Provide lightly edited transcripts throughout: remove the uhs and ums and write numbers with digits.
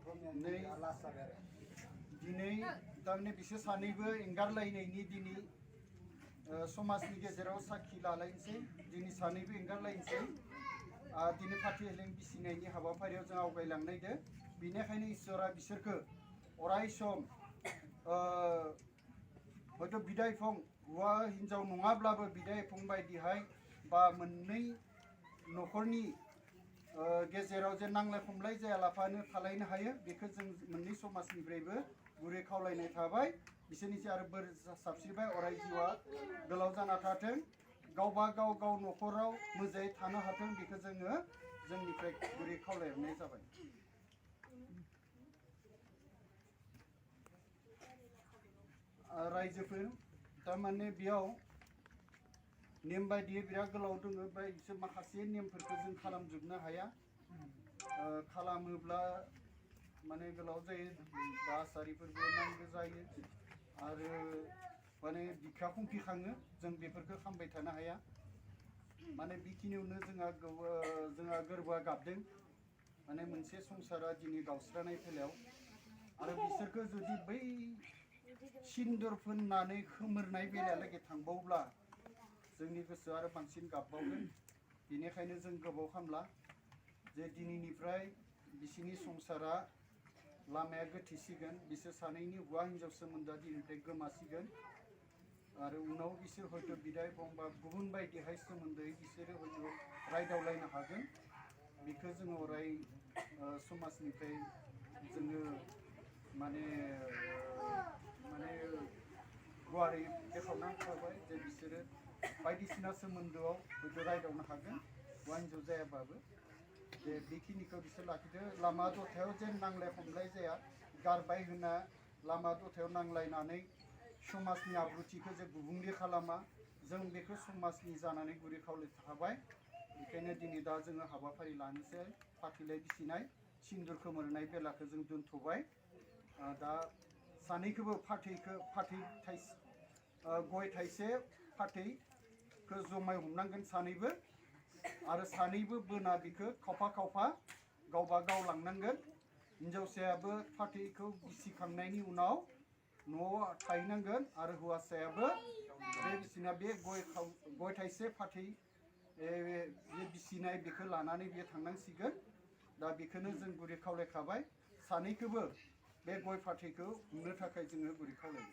नै दिनै तारमाने बिसोर सानैबो एंगारलायनायनि दिनै समाजनि गेजेराव साखि लालायनोसै दिनै सानैबो एंगारलायनोसै दिनै फाथै हेलें बिसिनायनि हाबाफारियाव जों आवगायलांनायदो बेनिखायनो इसोरा बिसोरखौ अराय सम हयथ' बिदायफं हौवा हिनजाव नङाब्लाबो बिदायफं बायदिहाय बा मोननै न'खरनि गेजेराव जे नांलाय खमलाय जायालाफानो थालायनो हायो बेखौ जों मोननै समाजनिफ्रायबो गुरै खावलायनाय थाबाय बिसोरनिसो आरो बोर साबसिबाय अराय जिउआ गोलाव जाना थाथों गावबा गाव गाव न'खराव मोजाङै थानो हाथों बेखौ जोङो जोंनिफ्राय गुरै खावलायहरनाय जाबाय रायजोफोर तारमाने बेयाव नेम बायदियै बिराद गोलाव दङ ओमफ्राय बिसोर माखासे नेमफोरखौ जों खालामजोबनो हाया खालामोब्ला माने गोलाव जायो बा आसारिफोरबो नांगौ जायो आरो माने बिखा खुंफिखाङो जों बेफोरखौ खालामबाय थानो हाया माने बेखिनियावनो जोंहा गोरबोआ गाबदों माने मोनसे संसारा दिनै गावस्रानाय बेलायाव आरो बिसोरखौ जुदि बै सिन्दुर फोननानै खोमोरनाय बेलायालागै थांबावब्ला जोंनि गोसोआ आरो बांसिन गाबबावगोन बेनिखायनो जों गोबाव खालामला जे दिनैनिफ्राय बिसिनि संसारा लामाया गोथेसिगोन बिसोर सानैनि हौवा हिनजाव सोमोन्दोआ दिनैनिफ्राय गोमासिगोन आरो उनाव बिसोर हयथ' बिदाय फंबा गुबुन बायदिहाय सोमोन्दोयै बिसोरो हयथ' रायदावलायनो हागोन बेखौ जोङो अराय समाजनिफ्राय जोङो माने गुवारै बेखेवना होबाय जे बिसोरो बायदिसिना सोमोन्दोआव हयथ' रायदावनो हागोन हौवा हिनजाव जायाबाबो जे बेखिनिखौ बिसोर लाखिदो लामा दथायाव जे नांलाय खमलाय जाया गारबाय होना लामा दथायाव नांलायनानै समाजनि आब्रुथिखौ जे गुबुंले खालामा जों बेखौ समाजनि जानानै गुरै खावलाय थाबाय बेखायनो दिनै दा जोङो हाबाफारि लानोसै फाथैलाय बिसिनाय सिन्दुर खोमोरनाय बेलाखौ जों दोनथ'बाय दा सानैखौबो गय थाइसे फाथैखौ जमाय हमनांगोन सानैबो आरो सानैबो बोना बिखौ खावफा खावफा गावबा गाव लांनांगोन हिनजावसायाबो फाथैखौ बिसिखांनायनि उनाव न'आव थाहैनांगोन आरो हौवासायाबो बे बिसिना बे गय थाइसे फाथै बे बिसिनाय बेखौ लानानै बियो थांनांसिगोन दा बेखौनो जों गुरै खावलायखाबाय सानैखौबो बे गय फाथैखौ हमनो थाखाय जोङो गुरै खावलायो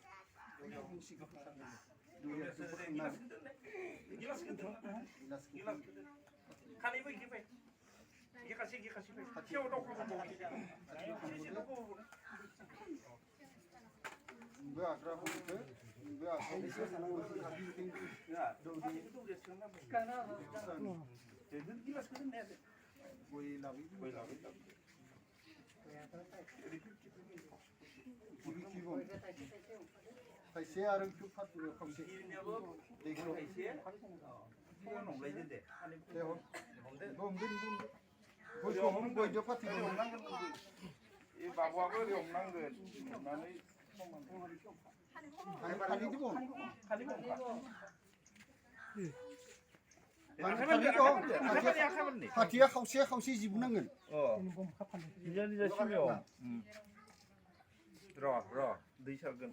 खायसे आरो खावसे गयदो फाथै हमनांगोन बाबुआबो हमनांगोन फाथैया खावसे खावसे जिबनांगोन दै सारगोन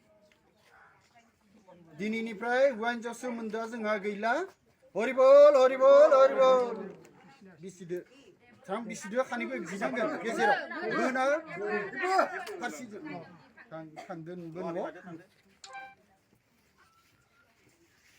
दिनैनिफ्राय हौवा हिनजाव सोमोन्दोआ जोंहा गैला हरिबल हरिबल हरिबल बिसिदो बिसिदो खानैबो जिनांगोन गेजेराव बोना फारसेजों थांगोनबो न'आव